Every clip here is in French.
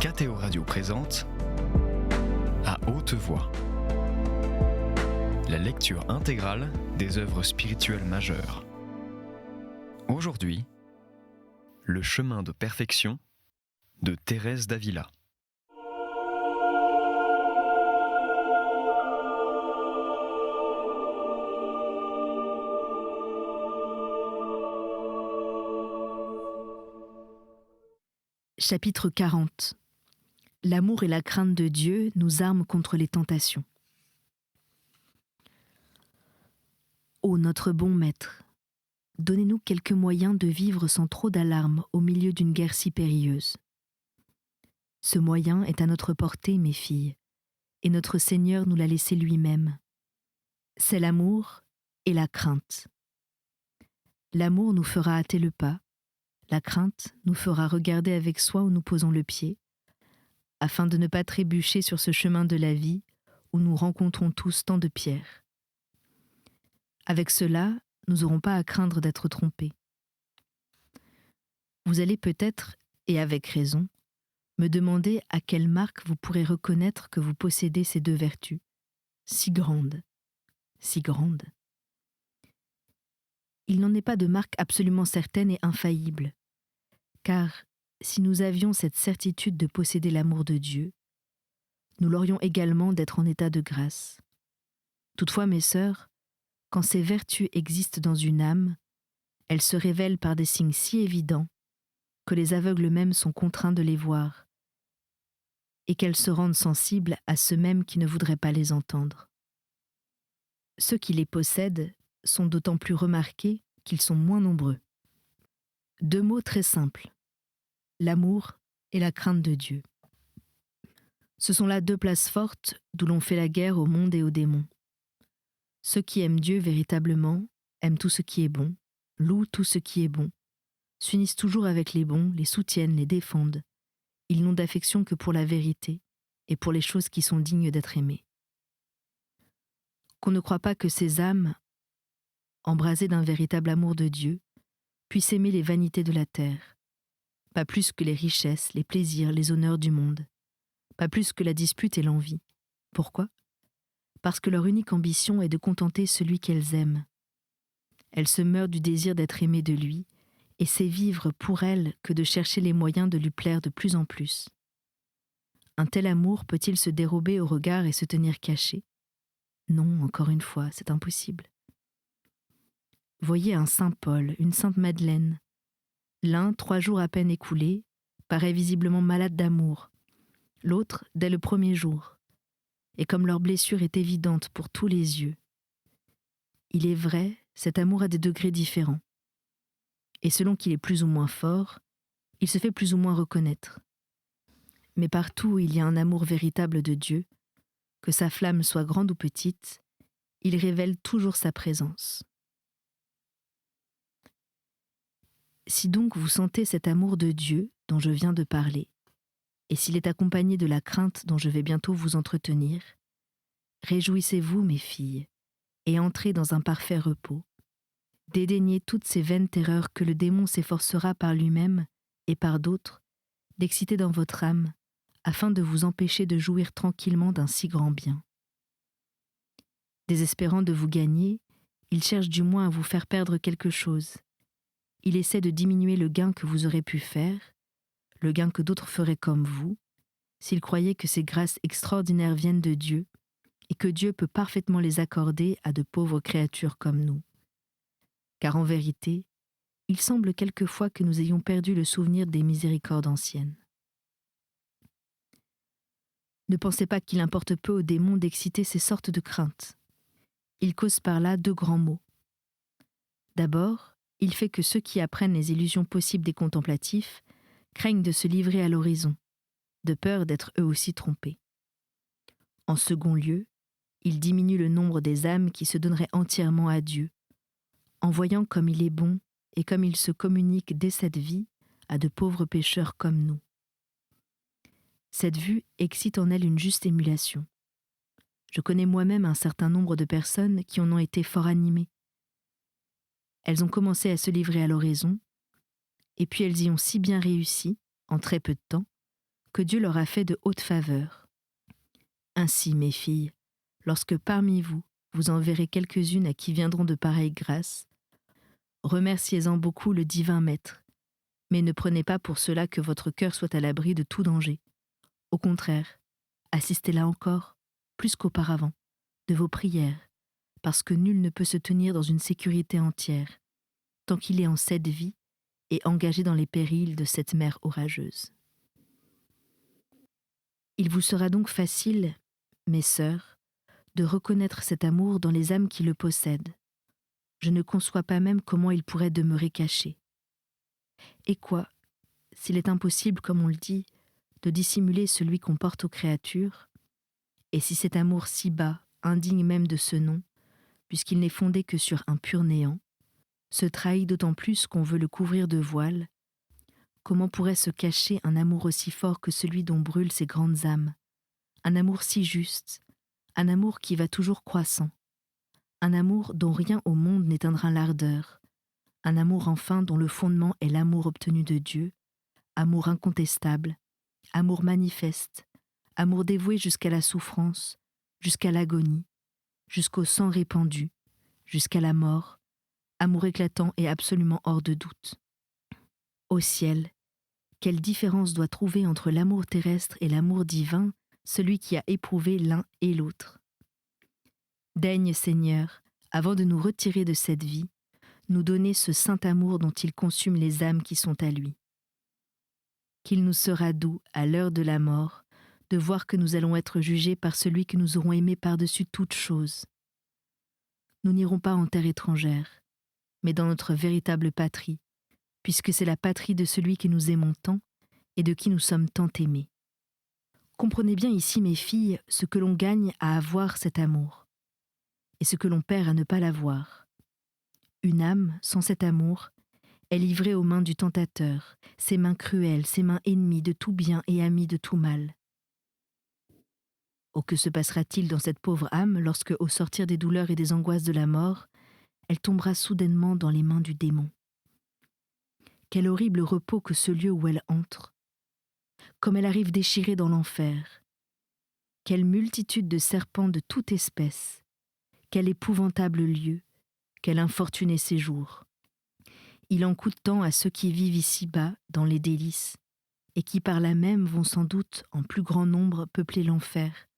KTO Radio présente À haute voix, la lecture intégrale des œuvres spirituelles majeures. Aujourd'hui, Le chemin de perfection de Thérèse d'Avila. Chapitre 40. L'amour et la crainte de Dieu nous arment contre les tentations. Ô notre bon Maître, donnez-nous quelques moyens de vivre sans trop d'alarme au milieu d'une guerre si périlleuse. Ce moyen est à notre portée, mes filles, et notre Seigneur nous l'a laissé lui-même. C'est l'amour et la crainte. L'amour nous fera hâter le pas, la crainte nous fera regarder avec soin où nous posons le pied, afin de ne pas trébucher sur ce chemin de la vie où nous rencontrons tous tant de pierres. Avec cela, nous n'aurons pas à craindre d'être trompés. Vous allez peut-être, et avec raison, me demander à quelle marque vous pourrez reconnaître que vous possédez ces deux vertus, si grandes, si grandes. Il n'en est pas de marque absolument certaine et infaillible, car si nous avions cette certitude de posséder l'amour de Dieu, nous l'aurions également d'être en état de grâce. Toutefois, mes sœurs, quand ces vertus existent dans une âme, elles se révèlent par des signes si évidents que les aveugles mêmes sont contraints de les voir, et qu'elles se rendent sensibles à ceux mêmes qui ne voudraient pas les entendre. Ceux qui les possèdent sont d'autant plus remarqués qu'ils sont moins nombreux. Deux mots très simples, l'amour et la crainte de Dieu. Ce sont là deux places fortes d'où l'on fait la guerre au monde et aux démons. Ceux qui aiment Dieu véritablement aiment tout ce qui est bon, louent tout ce qui est bon, s'unissent toujours avec les bons, les soutiennent, les défendent. Ils n'ont d'affection que pour la vérité et pour les choses qui sont dignes d'être aimées. Qu'on ne croit pas que ces âmes, embrasées d'un véritable amour de Dieu, puissent aimer les vanités de la terre, pas plus que les richesses, les plaisirs, les honneurs du monde, pas plus que la dispute et l'envie. Pourquoi ? Parce que leur unique ambition est de contenter celui qu'elles aiment. Elles se meurent du désir d'être aimées de lui, et c'est vivre pour elles que de chercher les moyens de lui plaire de plus en plus. Un tel amour peut-il se dérober au regard et se tenir caché ? Non, encore une fois, c'est impossible. Voyez un saint Paul, une sainte Madeleine. L'un, 3 jours à peine écoulés, paraît visiblement malade d'amour, l'autre dès le premier jour. Et comme leur blessure est évidente pour tous les yeux. Il est vrai, cet amour a des degrés différents. Et selon qu'il est plus ou moins fort, il se fait plus ou moins reconnaître. Mais partout où il y a un amour véritable de Dieu, que sa flamme soit grande ou petite, il révèle toujours sa présence. Si donc vous sentez cet amour de Dieu dont je viens de parler, et s'il est accompagné de la crainte dont je vais bientôt vous entretenir, réjouissez-vous, mes filles, et entrez dans un parfait repos. Dédaignez toutes ces vaines terreurs que le démon s'efforcera par lui-même et par d'autres d'exciter dans votre âme, afin de vous empêcher de jouir tranquillement d'un si grand bien. Désespérant de vous gagner, il cherche du moins à vous faire perdre quelque chose. Il essaie de diminuer le gain que vous aurez pu faire, le gain que d'autres feraient comme vous, s'ils croyaient que ces grâces extraordinaires viennent de Dieu et que Dieu peut parfaitement les accorder à de pauvres créatures comme nous. Car en vérité, il semble quelquefois que nous ayons perdu le souvenir des miséricordes anciennes. Ne pensez pas qu'il importe peu aux démons d'exciter ces sortes de craintes. Il cause par là 2 grands maux. D'abord, il fait que ceux qui apprennent les illusions possibles des contemplatifs craignent de se livrer à l'horizon, de peur d'être eux aussi trompés. En second lieu, il diminue le nombre des âmes qui se donneraient entièrement à Dieu, en voyant comme il est bon et comme il se communique dès cette vie à de pauvres pécheurs comme nous. Cette vue excite en elle une juste émulation. Je connais moi-même un certain nombre de personnes qui en ont été fort animées. Elles ont commencé à se livrer à l'oraison, et puis elles y ont si bien réussi, en très peu de temps, que Dieu leur a fait de hautes faveurs. Ainsi, mes filles, lorsque parmi vous, vous en verrez quelques-unes à qui viendront de pareilles grâces, remerciez-en beaucoup le divin Maître, mais ne prenez pas pour cela que votre cœur soit à l'abri de tout danger. Au contraire, assistez là encore, plus qu'auparavant, de vos prières, parce que nul ne peut se tenir dans une sécurité entière, tant qu'il est en cette vie et engagé dans les périls de cette mer orageuse. Il vous sera donc facile, mes sœurs, de reconnaître cet amour dans les âmes qui le possèdent. Je ne conçois pas même comment il pourrait demeurer caché. Et quoi, s'il est impossible, comme on le dit, de dissimuler celui qu'on porte aux créatures, et si cet amour si bas, indigne même de ce nom, puisqu'il n'est fondé que sur un pur néant, se trahit d'autant plus qu'on veut le couvrir de voile, comment pourrait se cacher un amour aussi fort que celui dont brûlent ces grandes âmes, un amour si juste, un amour qui va toujours croissant, un amour dont rien au monde n'éteindra l'ardeur, un amour enfin dont le fondement est l'amour obtenu de Dieu, amour incontestable, amour manifeste, amour dévoué jusqu'à la souffrance, jusqu'à l'agonie, jusqu'au sang répandu, jusqu'à la mort, amour éclatant et absolument hors de doute. Au ciel, quelle différence doit trouver entre l'amour terrestre et l'amour divin celui qui a éprouvé l'un et l'autre. Daigne, Seigneur, avant de nous retirer de cette vie, nous donner ce saint amour dont il consume les âmes qui sont à lui. Qu'il nous sera doux, à l'heure de la mort, de voir que nous allons être jugés par celui que nous aurons aimé par-dessus toute chose. Nous n'irons pas en terre étrangère, mais dans notre véritable patrie, puisque c'est la patrie de celui que nous aimons tant et de qui nous sommes tant aimés. Comprenez bien ici, mes filles, ce que l'on gagne à avoir cet amour, et ce que l'on perd à ne pas l'avoir. Une âme, sans cet amour, est livrée aux mains du tentateur, ses mains cruelles, ses mains ennemies de tout bien et amies de tout mal. Oh, que se passera-t-il dans cette pauvre âme lorsque, au sortir des douleurs et des angoisses de la mort, elle tombera soudainement dans les mains du démon? Quel horrible repos que ce lieu où elle entre! Comme elle arrive déchirée dans l'enfer! Quelle multitude de serpents de toute espèce! Quel épouvantable lieu! Quel infortuné séjour! Il en coûte tant à ceux qui vivent ici-bas, dans les délices, et qui par là même vont sans doute, en plus grand nombre, peupler l'enfer,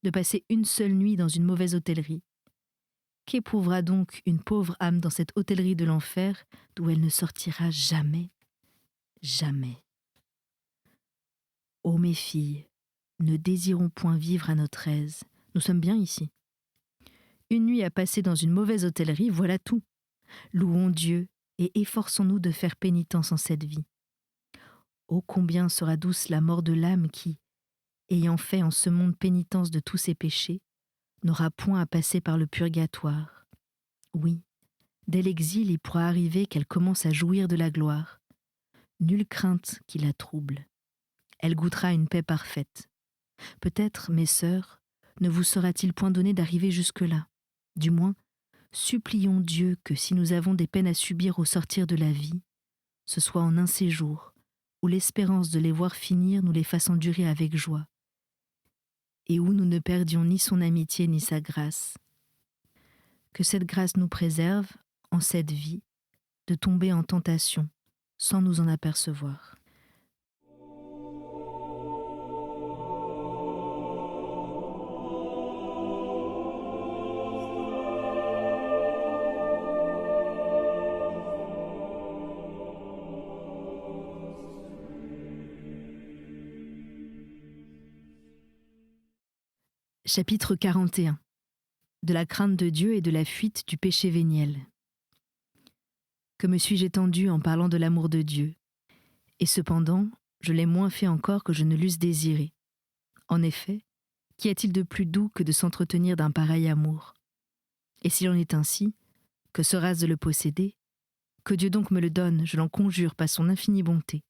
de passer une seule nuit dans une mauvaise hôtellerie. Qu'éprouvera donc une pauvre âme dans cette hôtellerie de l'enfer, d'où elle ne sortira jamais, jamais. Ô mes filles, ne désirons point vivre à notre aise, nous sommes bien ici. Une nuit à passer dans une mauvaise hôtellerie, voilà tout. Louons Dieu et efforçons-nous de faire pénitence en cette vie. Ô combien sera douce la mort de l'âme qui, ayant fait en ce monde pénitence de tous ses péchés, n'aura point à passer par le purgatoire. Oui, dès l'exil il pourra arriver qu'elle commence à jouir de la gloire. Nulle crainte qui la trouble. Elle goûtera une paix parfaite. Peut-être, mes sœurs, ne vous sera-t-il point donné d'arriver jusque-là. Du moins, supplions Dieu que si nous avons des peines à subir au sortir de la vie, ce soit en un séjour, où l'espérance de les voir finir nous les fasse endurer avec joie, et où nous ne perdions ni son amitié ni sa grâce. Que cette grâce nous préserve, en cette vie, de tomber en tentation, sans nous en apercevoir. Chapitre 41. De la crainte de Dieu et de la fuite du péché véniel. Que me suis-je étendue en parlant de l'amour de Dieu, et cependant, je l'ai moins fait encore que je ne l'eusse désiré. En effet, qu'y a-t-il de plus doux que de s'entretenir d'un pareil amour? Et s'il en est ainsi, que sera-ce de le posséder? Que Dieu donc me le donne, je l'en conjure par son infinie bonté.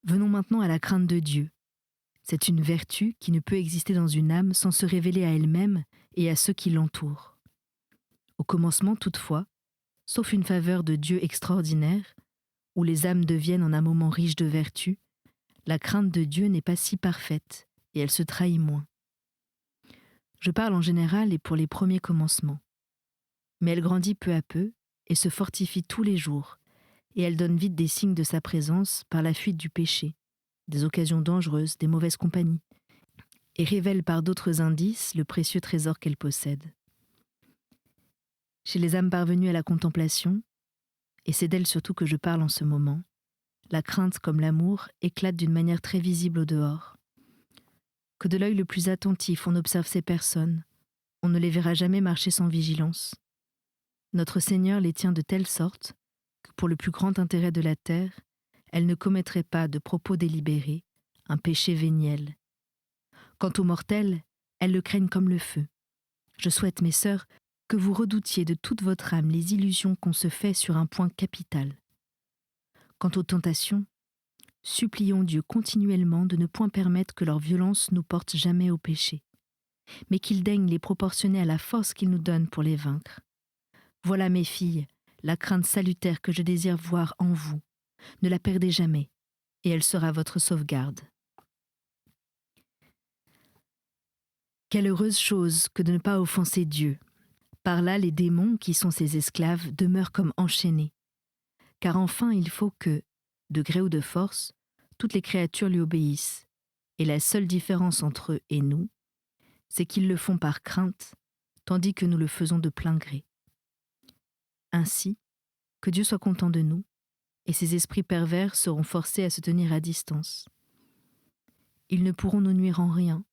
Venons maintenant à la crainte de Dieu. C'est une vertu qui ne peut exister dans une âme sans se révéler à elle-même et à ceux qui l'entourent. Au commencement, toutefois, sauf une faveur de Dieu extraordinaire, où les âmes deviennent en un moment riches de vertu, La crainte de Dieu n'est pas si parfaite et elle se trahit moins. Je parle en général et pour les premiers commencements. Mais elle grandit peu à peu et se fortifie tous les jours, et elle donne vite des signes de sa présence par la fuite du péché, des occasions dangereuses, des mauvaises compagnies, et révèle par d'autres indices le précieux trésor qu'elle possède. Chez les âmes parvenues à la contemplation, et c'est d'elles surtout que je parle en ce moment, la crainte comme l'amour éclatent d'une manière très visible au dehors. Que de l'œil le plus attentif on observe ces personnes, on ne les verra jamais marcher sans vigilance. Notre Seigneur les tient de telle sorte que pour le plus grand intérêt de la terre, elles ne commettraient pas de propos délibérés, un péché véniel. Quant aux mortels, elles le craignent comme le feu. Je souhaite, mes sœurs, que vous redoutiez de toute votre âme les illusions qu'on se fait sur un point capital. Quant aux tentations, supplions Dieu continuellement de ne point permettre que leur violence nous porte jamais au péché, mais qu'il daigne les proportionner à la force qu'il nous donne pour les vaincre. Voilà, mes filles, la crainte salutaire que je désire voir en vous. Ne la perdez jamais, et elle sera votre sauvegarde. Quelle heureuse chose que de ne pas offenser Dieu. Par là, les démons, qui sont ses esclaves, demeurent comme enchaînés. Car enfin, il faut que, de gré ou de force, toutes les créatures lui obéissent. Et la seule différence entre eux et nous, c'est qu'ils le font par crainte, tandis que nous le faisons de plein gré. Ainsi, que Dieu soit content de nous, et ces esprits pervers seront forcés à se tenir à distance. Ils ne pourront nous nuire en rien,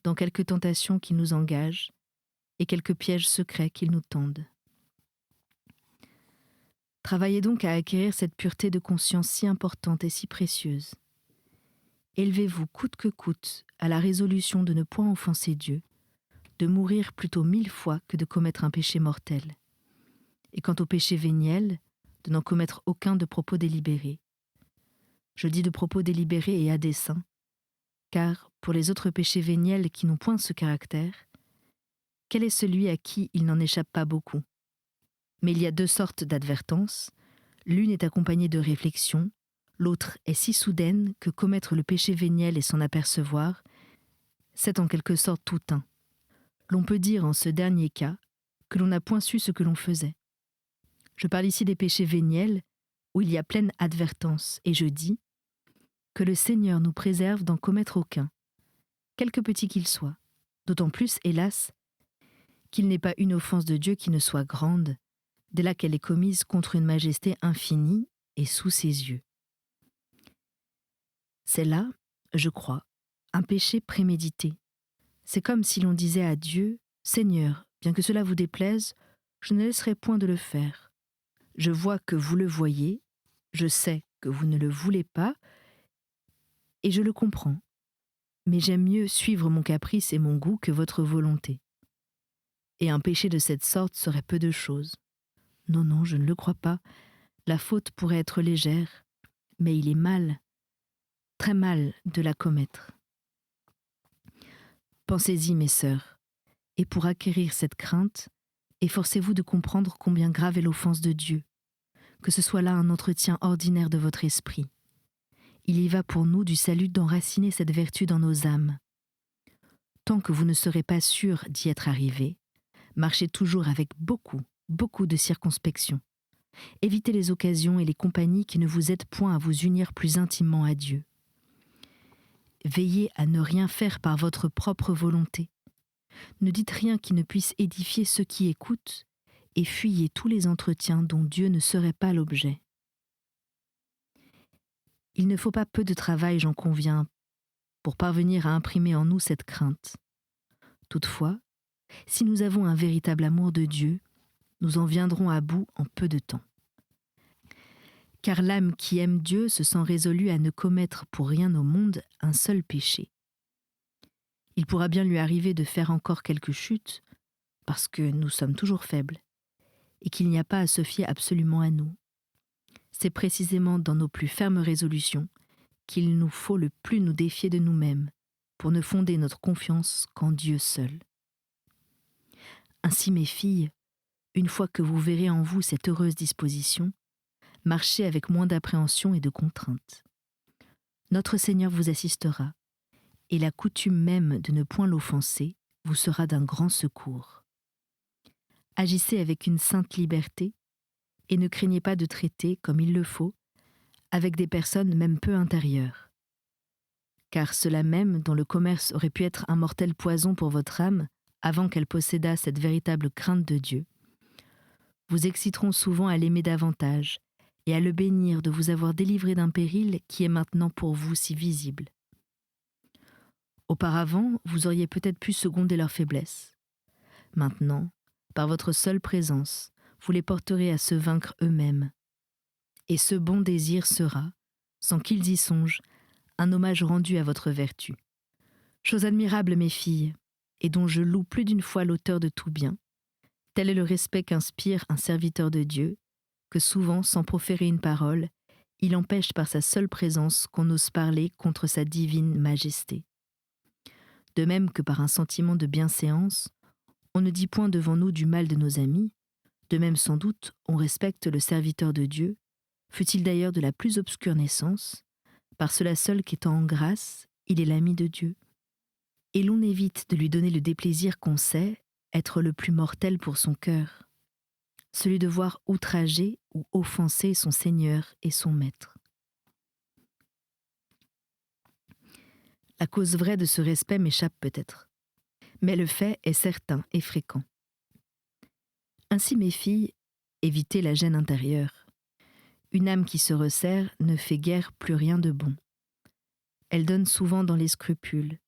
dans quelques tentations qui nous engagent, et quelques pièges secrets qu'ils nous tendent. Travaillez donc à acquérir cette pureté de conscience si importante et si précieuse. Élevez-vous coûte que coûte à la résolution de ne point offenser Dieu, de mourir plutôt 1000 fois que de commettre un péché mortel. Et quant au péché véniel, de n'en commettre aucun de propos délibérés. Je dis de propos délibérés et à dessein, car pour les autres péchés véniels qui n'ont point ce caractère, quel est celui à qui il n'en échappe pas beaucoup? Mais il y a deux sortes d'advertences. L'une est accompagnée de réflexion, l'autre est si soudaine que commettre le péché véniel et s'en apercevoir, c'est en quelque sorte tout un. L'on peut dire en ce dernier cas que l'on n'a point su ce que l'on faisait. Je parle ici des péchés véniels où il y a pleine advertence, et je dis que le Seigneur nous préserve d'en commettre aucun, quelque petit qu'il soit, d'autant plus, hélas, qu'il n'est pas une offense de Dieu qui ne soit grande, dès là qu'elle est commise contre une majesté infinie et sous ses yeux. C'est là, je crois, un péché prémédité. C'est comme si l'on disait à Dieu, « Seigneur, bien que cela vous déplaise, je ne laisserai point de le faire. Je vois que vous le voyez, je sais que vous ne le voulez pas, et je le comprends. Mais j'aime mieux suivre mon caprice et mon goût que votre volonté. Et un péché de cette sorte serait peu de chose. Non, non, je ne le crois pas. La faute pourrait être légère, mais il est mal, très mal de la commettre. Pensez-y, mes sœurs, et pour acquérir cette crainte, efforcez-vous de comprendre combien grave est l'offense de Dieu, que ce soit là un entretien ordinaire de votre esprit. Il y va pour nous du salut d'enraciner cette vertu dans nos âmes. Tant que vous ne serez pas sûrs d'y être arrivés, marchez toujours avec beaucoup de circonspection. Évitez les occasions et les compagnies qui ne vous aident point à vous unir plus intimement à Dieu. Veillez à ne rien faire par votre propre volonté. Ne dites rien qui ne puisse édifier ceux qui écoutent, et fuyez tous les entretiens dont Dieu ne serait pas l'objet. Il ne faut pas peu de travail, j'en conviens, pour parvenir à imprimer en nous cette crainte. Toutefois, si nous avons un véritable amour de Dieu, nous en viendrons à bout en peu de temps. Car l'âme qui aime Dieu se sent résolue à ne commettre pour rien au monde un seul péché. Il pourra bien lui arriver de faire encore quelques chutes, parce que nous sommes toujours faibles, et qu'il n'y a pas à se fier absolument à nous. C'est précisément dans nos plus fermes résolutions qu'il nous faut le plus nous défier de nous-mêmes, pour ne fonder notre confiance qu'en Dieu seul. Ainsi, mes filles, une fois que vous verrez en vous cette heureuse disposition, marchez avec moins d'appréhension et de contrainte. notre Seigneur vous assistera, et la coutume même de ne point l'offenser vous sera d'un grand secours. Agissez avec une sainte liberté, et ne craignez pas de traiter, comme il le faut, avec des personnes même peu intérieures. Car ceux-là même dont le commerce aurait pu être un mortel poison pour votre âme, avant qu'elle possédât cette véritable crainte de Dieu, vous exciteront souvent à l'aimer davantage et à le bénir de vous avoir délivré d'un péril qui est maintenant pour vous si visible. Auparavant, vous auriez peut-être pu seconder leurs faiblesses. Maintenant, par votre seule présence, vous les porterez à se vaincre eux-mêmes. Et ce bon désir sera, sans qu'ils y songent, un hommage rendu à votre vertu. Chose admirable, mes filles, et dont je loue plus d'une fois l'auteur de tout bien, tel est le respect qu'inspire un serviteur de Dieu, que souvent, sans proférer une parole, il empêche par sa seule présence qu'on ose parler contre sa divine majesté. De même que par un sentiment de bienséance, on ne dit point devant nous du mal de nos amis, de même sans doute on respecte le serviteur de Dieu, fût-il d'ailleurs de la plus obscure naissance, par cela seul qu'étant en grâce, il est l'ami de Dieu. Et l'on évite de lui donner le déplaisir qu'on sait être le plus mortel pour son cœur, celui de voir outrager ou offenser son Seigneur et son Maître. La cause vraie de ce respect m'échappe peut-être, mais le fait est certain et fréquent. Ainsi, mes filles, évitez la gêne intérieure. Une âme qui se resserre ne fait guère plus rien de bon. Elle donne souvent dans les scrupules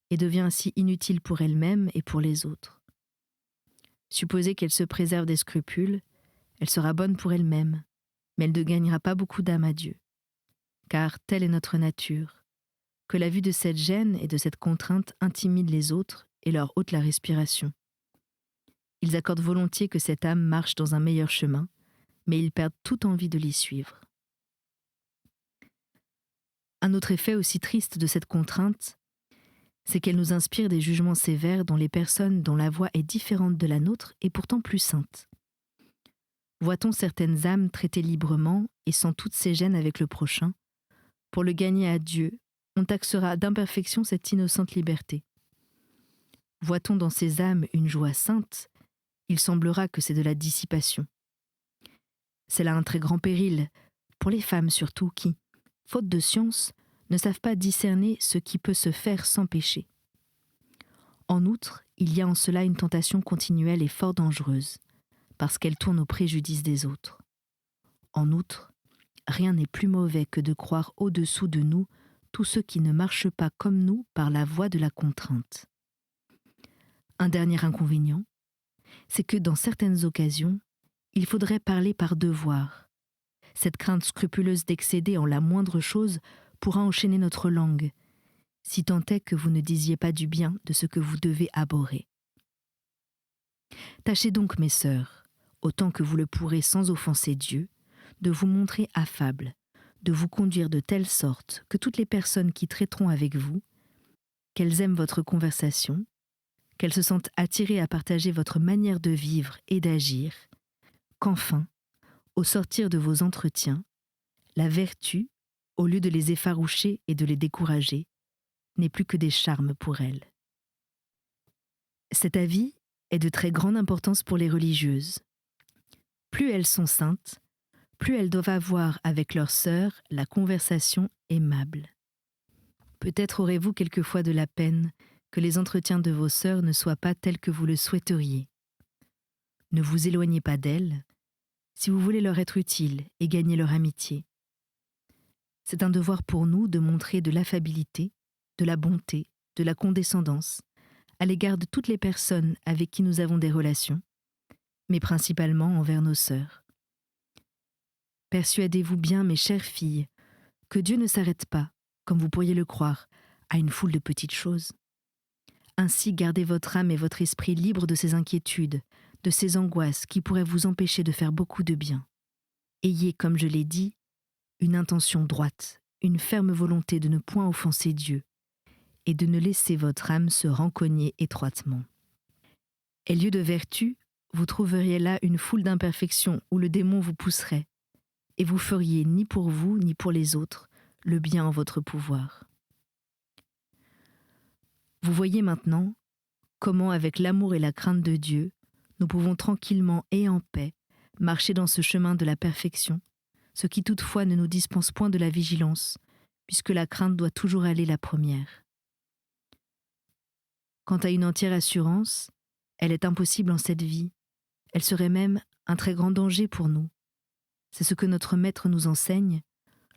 et devient ainsi inutile pour elle-même et pour les autres. Supposez qu'elle se préserve des scrupules, elle sera bonne pour elle-même, mais elle ne gagnera pas beaucoup d'âme à Dieu. Car telle est notre nature, que la vue de cette gêne et de cette contrainte intimide les autres et leur ôte la respiration. Ils accordent volontiers que cette âme marche dans un meilleur chemin, mais ils perdent toute envie de l'y suivre. Un autre effet aussi triste de cette contrainte, c'est qu'elle nous inspire des jugements sévères dont les personnes dont la voie est différente de la nôtre et pourtant plus sainte. Voit-on certaines âmes traitées librement et sans toutes ces gênes avec le prochain, pour le gagner à Dieu, on taxera d'imperfection cette innocente liberté. Voit-on dans ces âmes une joie sainte, il semblera que c'est de la dissipation. C'est là un très grand péril, pour les femmes surtout, qui, faute de science, ne savent pas discerner ce qui peut se faire sans péché. En outre, il y a en cela une tentation continuelle et fort dangereuse, parce qu'elle tourne au préjudice des autres. En outre, rien n'est plus mauvais que de croire au-dessous de nous tous ceux qui ne marchent pas comme nous par la voie de la contrainte. Un dernier inconvénient, c'est que dans certaines occasions, il faudrait parler par devoir. Cette crainte scrupuleuse d'excéder en la moindre chose pourra enchaîner notre langue, si tant est que vous ne disiez pas du bien de ce que vous devez abhorrer. Tâchez donc, mes sœurs, autant que vous le pourrez sans offenser Dieu, de vous montrer affables, de vous conduire de telle sorte que toutes les personnes qui traiteront avec vous, qu'elles aiment votre conversation, qu'elles se sentent attirées à partager votre manière de vivre et d'agir, qu'enfin, au sortir de vos entretiens, la vertu, au lieu de les effaroucher et de les décourager, n'est plus que des charmes pour elles. Cet avis est de très grande importance pour les religieuses. Plus elles sont saintes, plus elles doivent avoir avec leurs sœurs la conversation aimable. Peut-être aurez-vous quelquefois de la peine que les entretiens de vos sœurs ne soient pas tels que vous le souhaiteriez. Ne vous éloignez pas d'elles, si vous voulez leur être utile et gagner leur amitié. C'est un devoir pour nous de montrer de l'affabilité, de la bonté, de la condescendance, à l'égard de toutes les personnes avec qui nous avons des relations, mais principalement envers nos sœurs. Persuadez-vous bien, mes chères filles, que Dieu ne s'arrête pas, comme vous pourriez le croire, à une foule de petites choses. Ainsi, gardez votre âme et votre esprit libres de ces inquiétudes, de ces angoisses qui pourraient vous empêcher de faire beaucoup de bien. Ayez, comme je l'ai dit, une intention droite, une ferme volonté de ne point offenser Dieu et de ne laisser votre âme se rancogner étroitement. Et lieu de vertu, vous trouveriez là une foule d'imperfections où le démon vous pousserait, et vous feriez ni pour vous ni pour les autres le bien en votre pouvoir. Vous voyez maintenant comment, avec l'amour et la crainte de Dieu, nous pouvons tranquillement et en paix marcher dans ce chemin de la perfection, ce qui toutefois ne nous dispense point de la vigilance, puisque la crainte doit toujours aller la première. Quant à une entière assurance, elle est impossible en cette vie, elle serait même un très grand danger pour nous. C'est ce que notre Maître nous enseigne,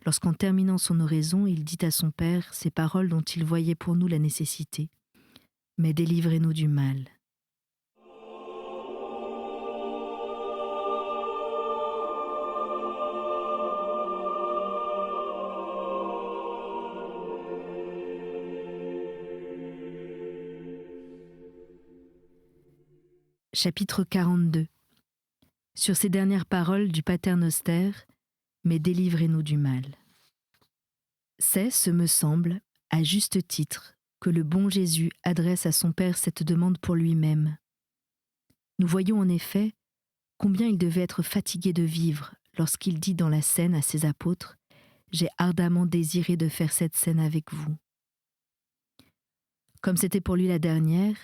lorsqu'en terminant son oraison, il dit à son Père ces paroles dont il voyait pour nous la nécessité. « Mais délivrez-nous du mal. » Chapitre 42. Sur ces dernières paroles du Pater Noster, mais délivrez-nous du mal. C'est, ce me semble, à juste titre, que le bon Jésus adresse à son Père cette demande pour lui-même. Nous voyons en effet combien il devait être fatigué de vivre lorsqu'il dit dans la scène à ses apôtres « J'ai ardemment désiré de faire cette scène avec vous ». Comme c'était pour lui la dernière,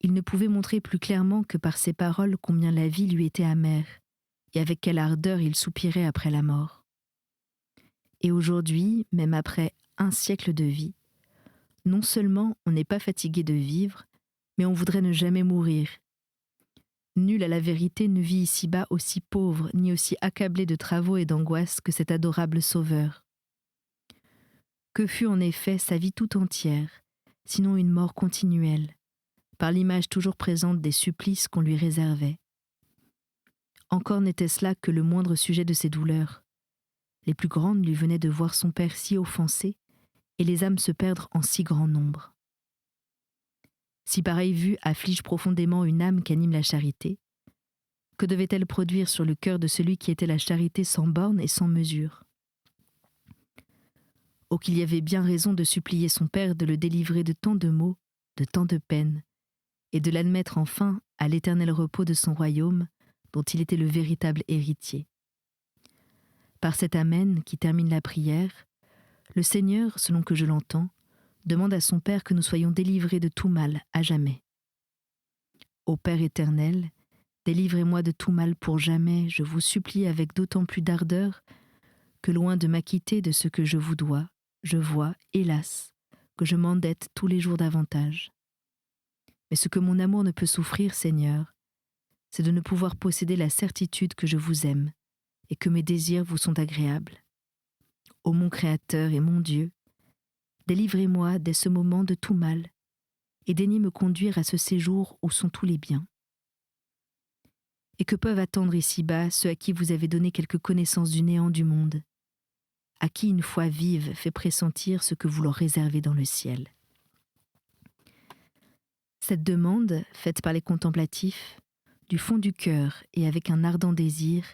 il ne pouvait montrer plus clairement que par ses paroles combien la vie lui était amère et avec quelle ardeur il soupirait après la mort. Et aujourd'hui, même après un siècle de vie, non seulement on n'est pas fatigué de vivre, mais on voudrait ne jamais mourir. Nul à la vérité ne vit ici-bas aussi pauvre ni aussi accablé de travaux et d'angoisses que cet adorable Sauveur. Que fut en effet sa vie tout entière, sinon une mort continuelle, par l'image toujours présente des supplices qu'on lui réservait. Encore n'était-ce là que le moindre sujet de ses douleurs. Les plus grandes lui venaient de voir son Père si offensé et les âmes se perdre en si grand nombre. Si pareille vue afflige profondément une âme qu'anime la charité, que devait-elle produire sur le cœur de celui qui était la charité sans borne et sans mesure? Oh, qu'il y avait bien raison de supplier son Père de le délivrer de tant de maux, de tant de peines, et de l'admettre enfin à l'éternel repos de son royaume, dont il était le véritable héritier. Par cet Amen qui termine la prière, le Seigneur, selon que je l'entends, demande à son Père que nous soyons délivrés de tout mal à jamais. Ô Père éternel, délivrez-moi de tout mal pour jamais, je vous supplie avec d'autant plus d'ardeur que loin de m'acquitter de ce que je vous dois, je vois, hélas, que je m'endette tous les jours davantage. Mais ce que mon amour ne peut souffrir, Seigneur, c'est de ne pouvoir posséder la certitude que je vous aime et que mes désirs vous sont agréables. Ô mon Créateur et mon Dieu, délivrez-moi dès ce moment de tout mal et daignez me conduire à ce séjour où sont tous les biens. Et que peuvent attendre ici-bas ceux à qui vous avez donné quelque connaissance du néant du monde, à qui une foi vive fait pressentir ce que vous leur réservez dans le ciel. Cette demande, faite par les contemplatifs, du fond du cœur et avec un ardent désir,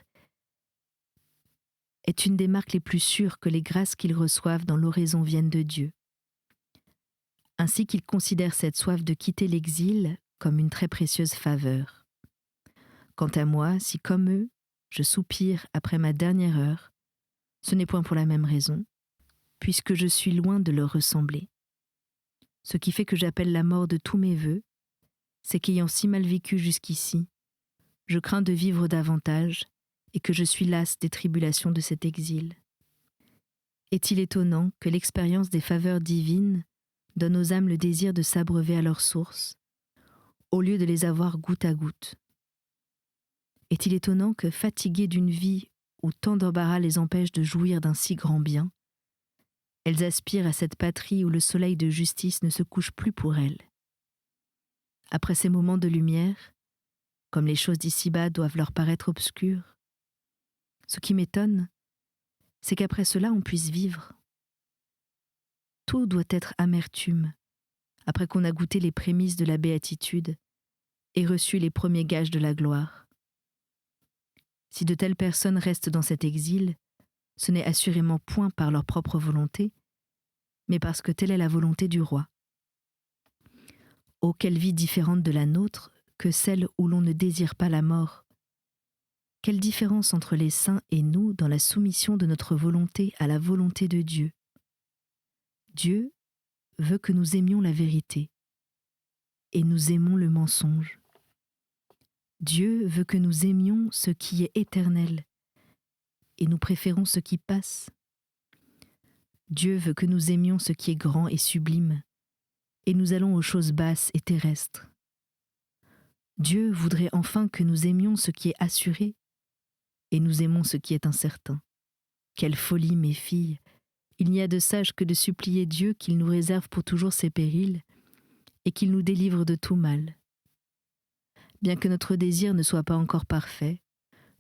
est une des marques les plus sûres que les grâces qu'ils reçoivent dans l'oraison viennent de Dieu. Ainsi qu'ils considèrent cette soif de quitter l'exil comme une très précieuse faveur. Quant à moi, si comme eux, je soupire après ma dernière heure, ce n'est point pour la même raison, puisque je suis loin de leur ressembler. Ce qui fait que j'appelle la mort de tous mes vœux, c'est qu'ayant si mal vécu jusqu'ici, je crains de vivre davantage et que je suis lasse des tribulations de cet exil. Est-il étonnant que l'expérience des faveurs divines donne aux âmes le désir de s'abreuver à leur source, au lieu de les avoir goutte à goutte? Est-il étonnant que, fatiguées d'une vie où tant d'embarras les empêchent de jouir d'un si grand bien, elles aspirent à cette patrie où le soleil de justice ne se couche plus pour elles? Après ces moments de lumière, comme les choses d'ici-bas doivent leur paraître obscures, ce qui m'étonne, c'est qu'après cela on puisse vivre. Tout doit être amertume, après qu'on a goûté les prémices de la béatitude et reçu les premiers gages de la gloire. Si de telles personnes restent dans cet exil, ce n'est assurément point par leur propre volonté, mais parce que telle est la volonté du roi. Oh, quelle vie différente de la nôtre que celle où l'on ne désire pas la mort! Quelle différence entre les saints et nous dans la soumission de notre volonté à la volonté de Dieu! Dieu veut que nous aimions la vérité et nous aimons le mensonge. Dieu veut que nous aimions ce qui est éternel et nous préférons ce qui passe. Dieu veut que nous aimions ce qui est grand et sublime et nous allons aux choses basses et terrestres. Dieu voudrait enfin que nous aimions ce qui est assuré et nous aimons ce qui est incertain. Quelle folie, mes filles! Il n'y a de sage que de supplier Dieu qu'il nous réserve pour toujours ses périls et qu'il nous délivre de tout mal. Bien que notre désir ne soit pas encore parfait,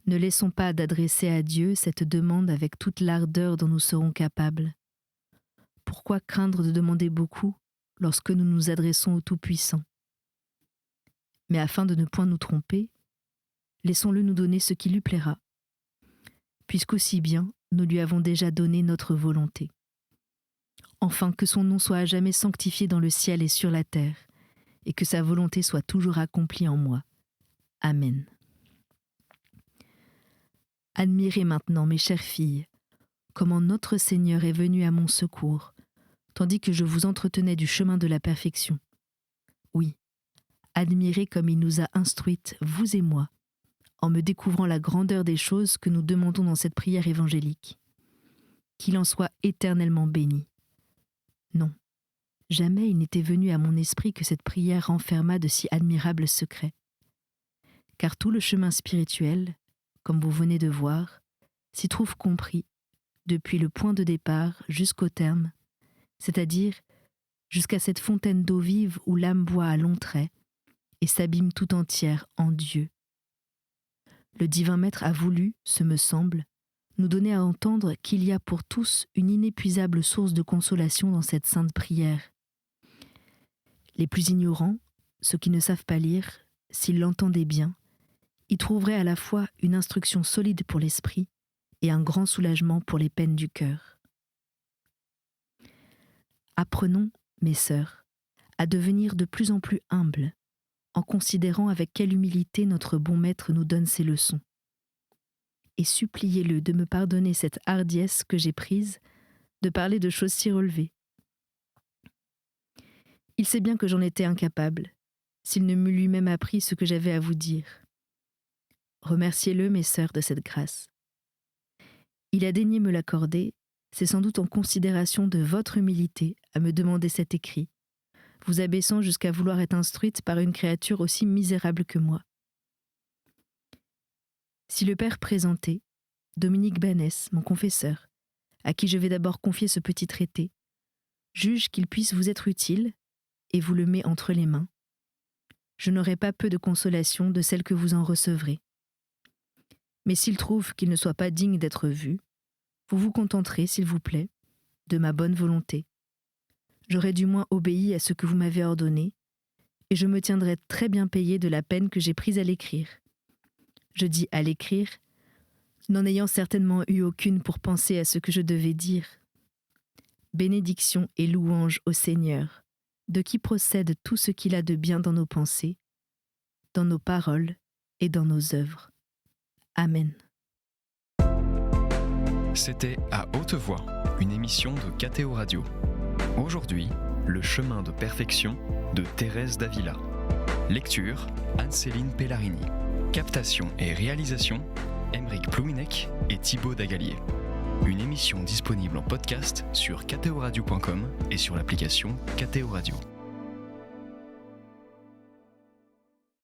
ne laissons pas d'adresser à Dieu cette demande avec toute l'ardeur dont nous serons capables. Pourquoi craindre de demander beaucoup lorsque nous nous adressons au Tout-Puissant? Mais afin de ne point nous tromper, laissons-le nous donner ce qui lui plaira, puisqu'aussi bien nous lui avons déjà donné notre volonté. Enfin, que son nom soit à jamais sanctifié dans le ciel et sur la terre, et que sa volonté soit toujours accomplie en moi. Amen. Admirez maintenant, mes chères filles, comment notre Seigneur est venu à mon secours, tandis que je vous entretenais du chemin de la perfection. Oui, admirez comme il nous a instruites, vous et moi, en me découvrant la grandeur des choses que nous demandons dans cette prière évangélique. Qu'il en soit éternellement béni. Non, jamais il n'était venu à mon esprit que cette prière renfermât de si admirables secrets. Car tout le chemin spirituel, comme vous venez de voir, s'y trouve compris, depuis le point de départ jusqu'au terme, c'est-à-dire jusqu'à cette fontaine d'eau vive où l'âme boit à longs traits et s'abîme tout entière en Dieu. Le divin Maître a voulu, ce me semble, nous donner à entendre qu'il y a pour tous une inépuisable source de consolation dans cette sainte prière. Les plus ignorants, ceux qui ne savent pas lire, s'ils l'entendaient bien, y trouveraient à la fois une instruction solide pour l'esprit et un grand soulagement pour les peines du cœur. Apprenons, mes sœurs, à devenir de plus en plus humbles, en considérant avec quelle humilité notre bon Maître nous donne ses leçons. Et suppliez-le de me pardonner cette hardiesse que j'ai prise de parler de choses si relevées. Il sait bien que j'en étais incapable, s'il ne m'eût lui-même appris ce que j'avais à vous dire. Remerciez-le, mes sœurs, de cette grâce. Il a daigné me l'accorder, c'est sans doute en considération de votre humilité à me demander cet écrit, vous abaissant jusqu'à vouloir être instruite par une créature aussi misérable que moi. Si le père présenté, Dominique Banès, mon confesseur, à qui je vais d'abord confier ce petit traité, juge qu'il puisse vous être utile et vous le met entre les mains, je n'aurai pas peu de consolation de celle que vous en recevrez. Mais s'il trouve qu'il ne soit pas digne d'être vu, vous vous contenterez, s'il vous plaît, de ma bonne volonté. J'aurai du moins obéi à ce que vous m'avez ordonné, et je me tiendrai très bien payé de la peine que j'ai prise à l'écrire. Je dis à l'écrire, n'en ayant certainement eu aucune pour penser à ce que je devais dire. Bénédiction et louange au Seigneur, de qui procède tout ce qu'il a de bien dans nos pensées, dans nos paroles et dans nos œuvres. Amen. C'était À haute voix, une émission de KTO Radio. Aujourd'hui, Le chemin de perfection de Thérèse d'Avila. Lecture, Anne-Céline Pellarini. Captation et réalisation, Aymeric Plouinec et Thibaut Dagalier. Une émission disponible en podcast sur ktoradio.com et sur l'application KTO Radio.